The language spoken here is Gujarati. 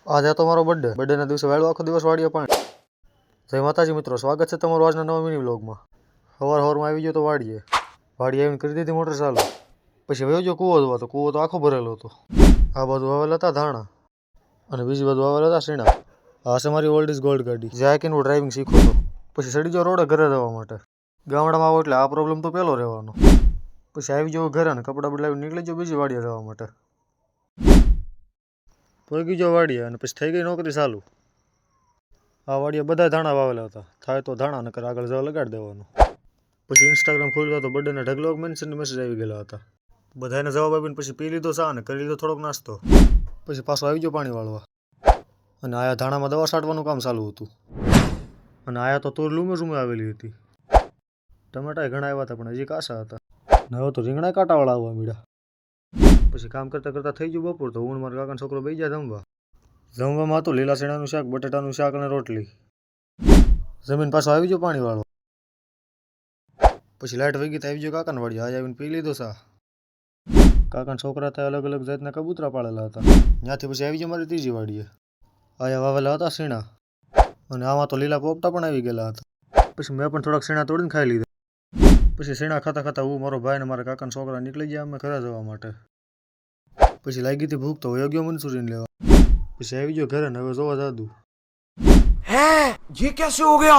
આજે તો મારો બર્થડેના દિવસે વહેલો આખો દિવસ વાડીએ પાણી. જય માતાજી મિત્રો, સ્વાગત છે તમારું આજના નવા મિની વ્લોગમાં. સવારમાં આવી ગયો તો વાડીએ આવીને કરી દીધી મોટર ચાલુ. પછી વયો ગયો કૂવો જોવા, તો કૂવો તો આખો ભરેલો હતો. આ બાજુ વાવેલા હતા ધાણા અને બીજી બાજુ વાવેલા હતા શીણા. આ છે મારી ઓલ્ડ ઇઝ ગોલ્ડ ગાડી, જે આકીને હું ડ્રાઇવિંગ શીખો હતો. પછી સડી ગયો રોડે ઘરે જવા માટે. ગામડામાં આવો એટલે આ પ્રોબ્લેમ તો પહેલો રહેવાનો. પછી આવી જાવ ઘરે ને કપડાં બદલાવી નીકળી જાવ બીજી વાડીએ જવા માટે. પહોંચી ગયો વાડીએ અને પછી થઈ ગઈ નોકરી ચાલુ. આ વાડીએ બધા ધાણા વાવેલા હતા. થાય તો ધાણા નકર આગળ જવા લગાડી દેવાનું. પછી ઇન્સ્ટાગ્રામ ખોલ્યો તો બર્થડેના ઢગલો મેન્શનની મેસેજ આવી ગયેલા હતા. બધાને જવાબ આપીને પછી પી લીધો ચા અને કરી લીધો થોડોક નાસ્તો. પછી પાછો આવી ગયો પાણી વાળવા. અને આયા ધાણામાં દવા છાંટવાનું કામ ચાલુ હતું. અને આયા તો તોર લૂમે આવેલી હતી. ટમેટા ઘણા આવ્યા હતા પણ હજી કાસા હતા. ને હવે તો રીંગણા કાંટાવાળા આવવા મળ્યા. પછી કામ કરતાં કરતાં થઈ ગયું બપોર, તો હું મારા કાકાનો છોકરો બેસી ગયા જમવા. જમવામાં હતું લીલા ચણાનું શાક, બટાટાનું શાક અને રોટલી. જમીન પાછો આવી ગયો પાણી વાળો. પછી લાઇટ વહી ગઈ તો આવી ગયો કાકાને વાડીએ. આજે આવીને પી લીધો ચા. કાકાના છોકરા હતા અલગ અલગ જાતના કબૂતરા પાળેલા હતા. ત્યાંથી પછી આવી ગયો મારી ત્રીજી વાડીએ. આયા વાવેલા હતા શીણા અને આમાં તો લીલા પોપટા પણ આવી ગયેલા હતા. પછી મેં પણ થોડાક શીણા તોડીને ખાઈ લીધા. પછી શીણા ખાતા ખાતા હું, મારો ભાઈ અને મારા કાકાના છોકરા નીકળી ગયા અમે ઘરે જવા માટે. પછી લાગી હતી ભૂખ તો વયો ગયો મંચુરિયન લેવા. પછી આવી ગયો ઘરે ને હવે જોવા જાદુ. હે, ये कैसे हो गया?